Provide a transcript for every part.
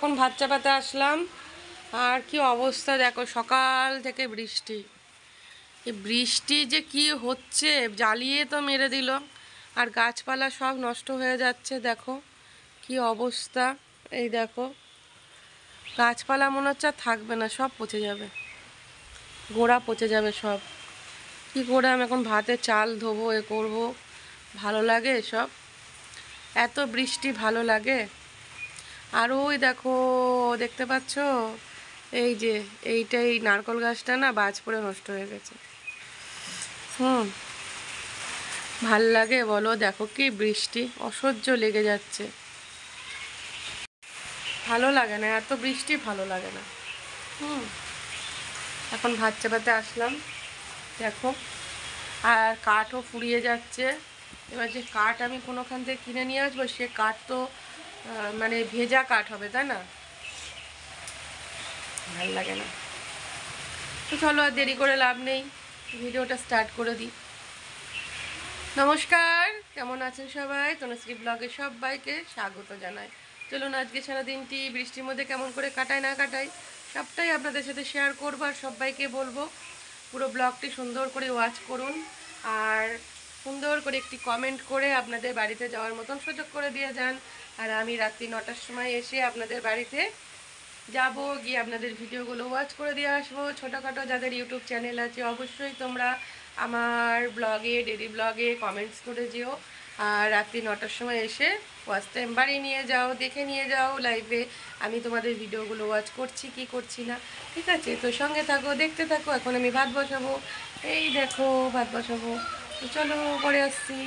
এখন ভাত চাপাতে আসলাম। আর কি অবস্থা দেখো, সকাল থেকে বৃষ্টি। এই বৃষ্টি যে কি হচ্ছে, জ্বালিয়ে তো মেরে দিল। আর গাছপালা সব নষ্ট হয়ে যাচ্ছে, দেখো কি অবস্থা। এই দেখো, গাছপালা মনে হচ্ছে আর থাকবে না, সব পচে যাবে, গোড়া পচে যাবে সব। কি করে আমি এখন ভাতে চাল ধোবো, এ করবো? ভালো লাগে এসব? এত বৃষ্টি ভালো লাগে? আর ওই দেখো, দেখতে পাচ্ছ? এই যে এই নারকল গাছটা না বাজ পড়ে নষ্ট হয়ে গেছে। ভাল লাগে বলো? দেখো কি বৃষ্টি, অসহ্য লেগে যাচ্ছে। ভালো লাগে না, এত বৃষ্টি ভালো লাগে না। এখন ভাত চাপাতে আসলাম, দেখো। আর কাঠও ফুরিয়ে যাচ্ছে। এবার যে কাঠ আমি কোনোখান থেকে কিনে নিয়ে আসবো, সে কাঠ তো মানে ভেজা কাঠ হবে, তাই না? ভাল লাগে না। তো চলো, আর দেরি করে লাভ নেই, ভিডিওটা স্টার্ট করে দিই। নমস্কার, কেমন আছেন সবাই? তনুশ্রী ব্লগে সবাইকে স্বাগত জানাই। চলুন আজকে সারাদিনটি বৃষ্টির মধ্যে কেমন করে কাটাই না কাটাই সবটাই আপনাদের সাথে শেয়ার করবো। আর সবাইকে বলবো পুরো ব্লগটি সুন্দর করে ওয়াচ করুন। আর সুন্দর করে একটি কমেন্ট করে আপনাদের বাড়িতে যাওয়ার মতন সুযোগ করে দিয়ে যান। আর আমি রাত্রি 9টার সময় এসে আপনাদের বাড়িতে যাব, গিয়ে আপনাদের ভিডিওগুলো ওয়াচ করে দিয়ে আসবো। ছোটোখাটো যাদের ইউটিউব চ্যানেল আছে, অবশ্যই তোমরা আমার ব্লগে, ডেলি ব্লগে কমেন্টস করে যেও। আর রাত্রি 9টার সময় এসে ওয়াচ টাইম বাড়ি নিয়ে যাও, দেখে নিয়ে যাও লাইভে আমি তোমাদের ভিডিওগুলো ওয়াচ করছি কি করছি না। ঠিক আছে? তো সঙ্গে থাকো, দেখতে থাকো। এখন আমি ভাত বসাবো, এই দেখো ভাত বসাবো। তো চলো, পরে আসছি।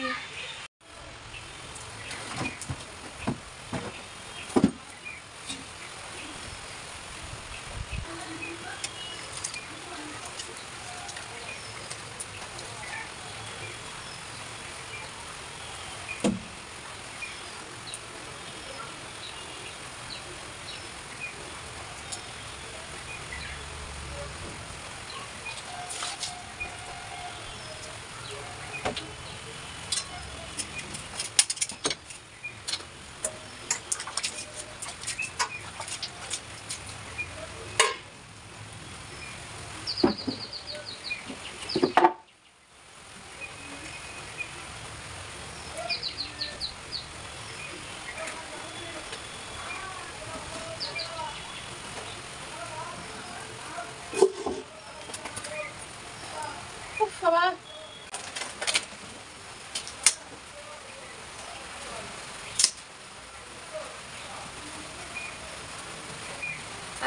সবাই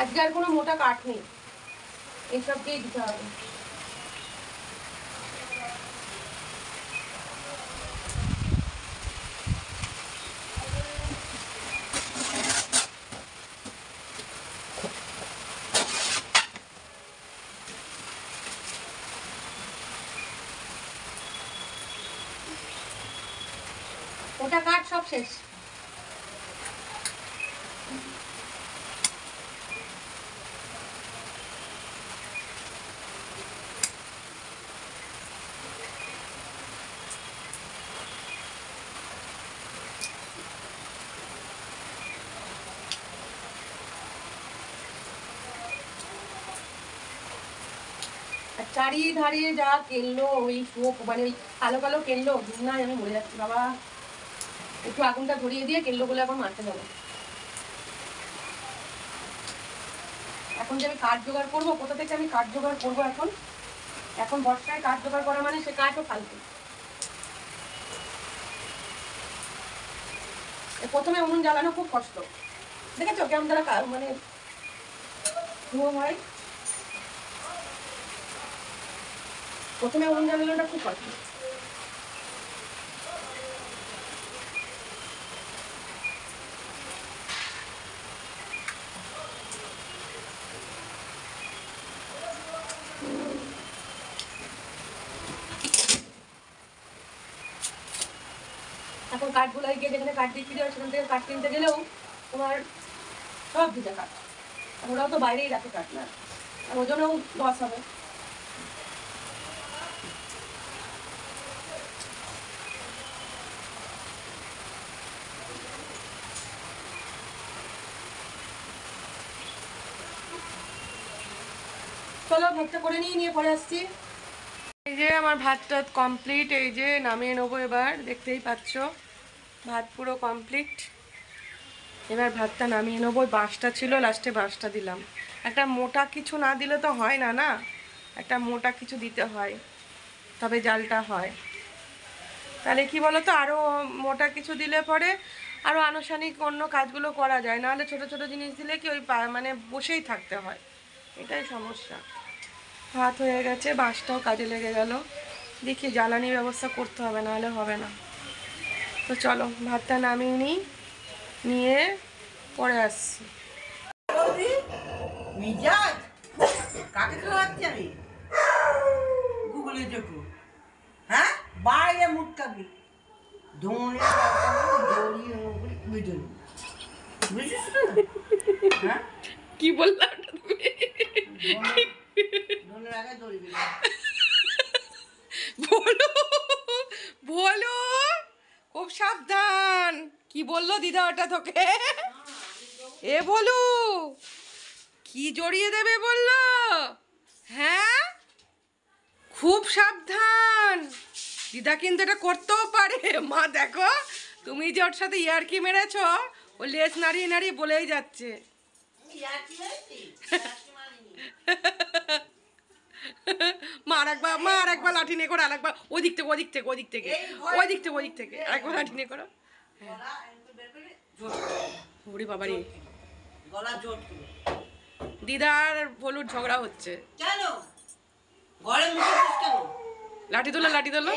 আজকে আর কোনো মোটা কাঠ নেই, এইসবকেই দিতে হবে। ওটা কাঠ সব শেষ। চারিধারে যা কেনলো, ওই শোক মানে ওই কালো কালো কেনলো, ঘুমনায় আমি মরে যাচ্ছি বাবা। একটু আগুনটা ধরিয়ে দিয়ে কেনলোগুলো এখন মারতে যাবো। এখন যে আমি কাঠ জোগাড় করবো, কোথা থেকে আমি কাঠ জোগাড় করবো? এখন বর্ষায় কাঠ জোগাড় করা মানে সে কাঠও ফালতু। প্রথমে উনুন জ্বালানো খুব কষ্ট, দেখেছো কেমন তারা মানে ধুয়ো হয়। প্রথমে উনুন জ্বালানোটা খুব কষ্ট। এখন কাঠগুলাই গিয়ে যেখানে কাঠ বিক্রি হয় সেখান থেকে কাঠ কিনতে গেলেও তোমার সব ভিজা কাঠ। ওরাও তো বাইরেই রাখে কাঠ, না ওজনেও লস হবে। চলো ভাতটা করে নিয়ে পরে আসছি। এই যে আমার ভাতটা কমপ্লিট, এই যে নামিয়ে নেবো এবার, দেখতেই পাচ্ছ ভাত পুরো কমপ্লিট। এবার ভাতটা নামিয়ে নেবো। বাঁশটা ছিল, লাস্টে বাঁশটা দিলাম। একটা মোটা কিছু না দিলে তো হয় না, না একটা মোটা কিছু দিতে হয় তবে জালটা হয়। তাহলে কি বলো তো, আরও মোটা কিছু দিলে পরে আরও আনুষ্ঠানিক অন্য কাজগুলো করা যায়, নাহলে ছোট ছোট জিনিস দিলে কি ওই মানে বসেই থাকতে হয়, এটাই সমস্যা। ভাত হয়ে গেছে, বাঁশটাও কাজে লেগে গেল। দেখি জ্বালানির ব্যবস্থা করতে হবে, নাহলে হবে না। তো চলো ভাতটা নামিয়ে নিই, নিয়ে পরে আসছি। মিজাজ কাকে খাওয়াচ্ছি আমি? গুগলে চটু, হ্যাঁ বাইরে মুখ কাবি ধনে দড়ি বুঝিস তো? হ্যাঁ কি বললাম তুমি? ধনের আগে দড়ি বলো বলো, খুব সাবধান। কি বললো দিদা ওটা তোকে? এ বলু, কি জড়িয়ে দেবে বললো? হ্যাঁ, খুব সাবধান। দিদা কিন্তু এটা করতেও পারে। মা দেখো, তুমি যে ওর সাথে ইয়ার্কি মেরেছ, ও লেজ নাড়িয়ে নাড়িয়ে বলেই যাচ্ছে। মা আর একবার লাঠি নিয়ে করো, আরেকবার ওদিক থেকে আরেকবার লাঠি নিয়ে করো। ওরে বাবারে, দিদার ভলুর ঝগড়া হচ্ছে। কেন ঘরে মুখে কেন? লাঠি তোলো।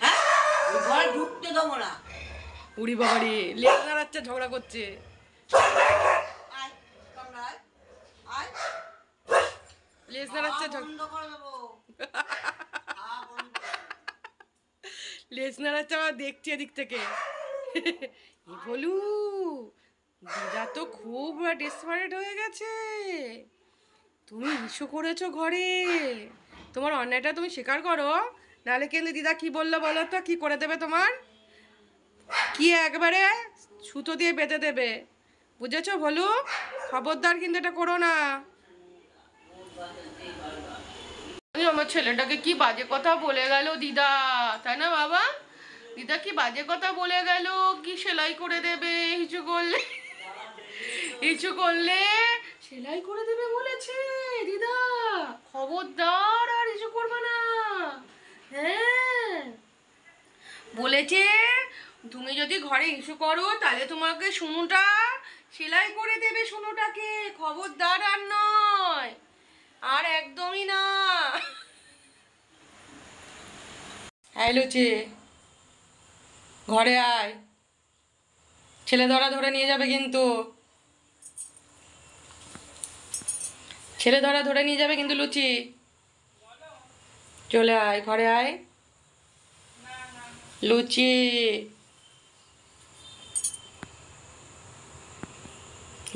হ্যাঁ ঘরে ঢুকতে দেবো না। উড়ি বাবারে, লেজ নাড়াচ্ছে, ঝগড়া করছে। লেজ নাড়াচ্ছে, লেজ নাড়াচ্ছে, আবার দেখছি এদিক থেকে। বলু, দিদা তো খুব ডেসপারেট হয়ে গেছে। তুমি ইস্যু করেছো ঘরে, তোমার অন্যায়টা তুমি স্বীকার করো, নাহলে কিন্তু দিদা কি বললো বলো তো, কি করে দেবে তোমার? কি একবারে সুতো দিয়ে বেঁধে দেবে, বুঝেছো? বলু, খবরদার কিন্তু এটা করো না। আমার ছেলেটাকে কি বাজে কথা বলে গেল দিদা, তাই না বাবা? দিদা কি বাজে কথা বলে গেল, কি সেলাই করে দেবে হিচু করলে সেলাই করে দেবে বলেছে দিদা। খবরদার আর হিচু করবে না। হ্যাঁ বলেছে, তুমি যদি ঘরে ইস্যু করো তাহলে তোমাকে সোনুটা সেলাই করে দেবে, সোনুটাকে। খবরদার আর নয়, আর একদমই না। হ্যাঁ লুচি, ঘরে আয়, ছেলে ধরে নিয়ে যাবে কিন্তু, ছেলে ধরে নিয়ে যাবে কিন্তু লুচি। চলে আয়, ঘরে আয় লুচি।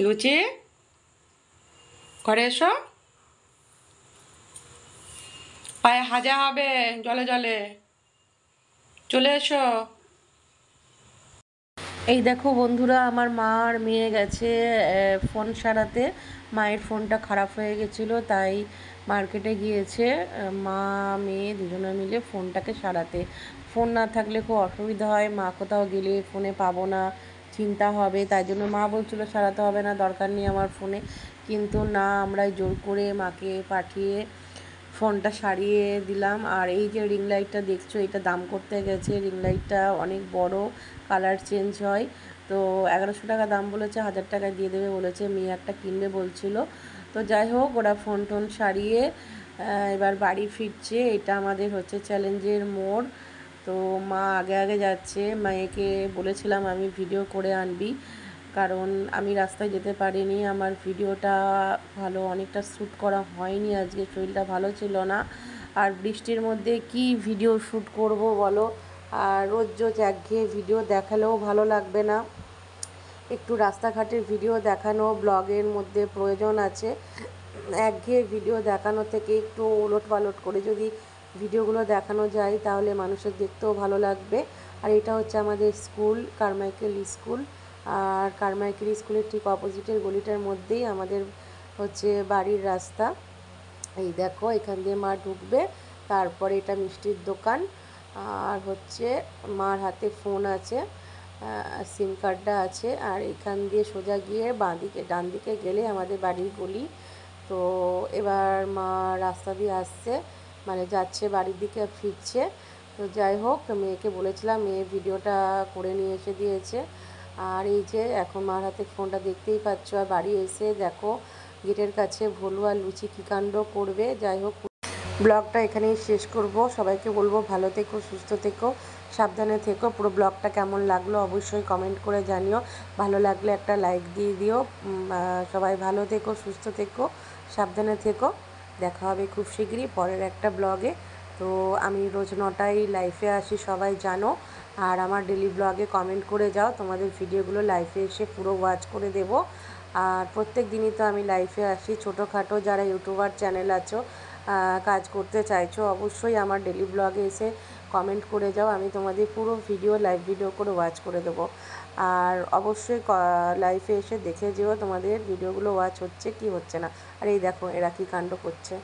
লুচি, ঘরে এসো, পায়ে হাজা হবে জলে জলে, চলে এসো। এই দেখো বন্ধুরা, আমার মা আর মেয়ে গেছে ফোন সারাতে। মায়ের ফোনটা খারাপ হয়ে গেছিলো, তাই মার্কেটে গিয়েছে মা মেয়ে দুজনে মিলে ফোনটাকে সারাতে। ফোন না থাকলে খুব অসুবিধা হয়, মা কোথাও গেলে ফোনে পাবো না, চিন্তা হবে, তাই জন্য মা বলছিলো সারাতে হবে না, দরকার নেই আমার ফোনে। কিন্তু না, আমরাই জোর করে মাকে পাঠিয়ে ফোনটা সারিয়ে দিলাম। আর এই যে রিং লাইটটা দেখছো, এটা দাম করতে গেছে। রিং লাইটটা অনেক বড়, কালার চেঞ্জ হয়, তো 1100 টাকা দাম বলেছে, 1000 টাকায় দিয়ে দেবে বলেছে। মেয়ে একটা কিনবে বলছিল। তো যাই হোক, ওরা ফোন টোন সারিয়ে এবার বাড়ি ফিরছে। এটা আমাদের হচ্ছে চ্যালেঞ্জের মোড়। তো মা আগে আগে যাচ্ছে, মায়েকে বলেছিলাম আমি ভিডিও করে আনবি, কারণ আমি রাস্তায় যেতে পারিনি, আমার ভিডিওটা ভালো অনেকটা শ্যুট করা হয়নি, আজকে শরীরটা ভালো ছিল না। আর বৃষ্টির মধ্যে কি ভিডিও শ্যুট করব বলো, আর রোজ রোজ একঘেয়ে ভিডিও দেখালেও ভালো লাগবে না, একটু রাস্তাঘাটের ভিডিও দেখানো ব্লগের মধ্যে প্রয়োজন আছে। একঘেয়ে ভিডিও দেখানো থেকে একটু ওলট পালট করে যদি ভিডিওগুলো দেখানো যায়, তাহলে মানুষের দেখতেও ভালো লাগবে। আর এটা হচ্ছে আমাদের স্কুল, কারমাইকেল স্কুল। আর কারমাইকেল স্কুলের ঠিক অপোজিটের গলিটার মধ্যেই আমাদের হচ্ছে বাড়ির রাস্তা। এই দেখো এখান দিয়ে মা ঢুকবে, তারপরে এটা মিষ্টির দোকান। আর হচ্ছে মার হাতে ফোন আছে, সিম কার্ডটা আছে। আর এখান দিয়ে সোজা গিয়ে বাঁদিকে ডান দিকে গেলে আমাদের বাড়ির গলি। তো এবার মা রাস্তা দিয়ে আসছে, মানে যাচ্ছে বাড়ির দিকে, ফিরছে। তো যাই হোক, মেয়েকে বলেছিলাম, মেয়ে ভিডিওটা করে নিয়ে এসে দিয়েছে। আর এই যে এখন মার হাতে ফোনটা দেখতেই পাচ্ছ। আর বাড়ি এসে দেখো গেটের কাছে ভোলু আর লুচি কী কাণ্ড করবে। যাই হোক, ব্লগটা এখানেই শেষ করব। সবাইকে বলবো ভালো থেকো, সুস্থ থেকো, সাবধানে থেকো। পুরো ব্লগটা কেমন লাগলো অবশ্যই কমেন্ট করে জানিও। ভালো লাগলে একটা লাইক দিয়ে দিও। সবাই ভালো থেকো, সুস্থ থেকো, সাবধানে থেকো। দেখা হবে খুব শীঘ্রই পরের একটা ব্লগে। তো আমি রোজ 9টায় লাইফে আসি, সবাই জানো। আর আমার ডেলি ব্লগে কমেন্ট করে যাও, তোমাদের ভিডিওগুলো লাইফে এসে পুরো ওয়াচ করে দেব। আর প্রত্যেক দিনই তো আমি লাইফে আসি। ছোটোখাটো যারা ইউটিউবার চ্যানেল আছো, কাজ করতে চাইছো, অবশ্যই আমার ডেলি ব্লগে এসে কমেন্ট করে যাও। আমি তোমাদের পুরো ভিডিও লাইভ ভিডিও করে ওয়াচ করে দেবো। আর অবশ্যই লাইফে এসে দেখে যেও তোমাদের ভিডিওগুলো ওয়াচ হচ্ছে কি হচ্ছে না। আর এই দেখো এরা কী কাণ্ড করছে।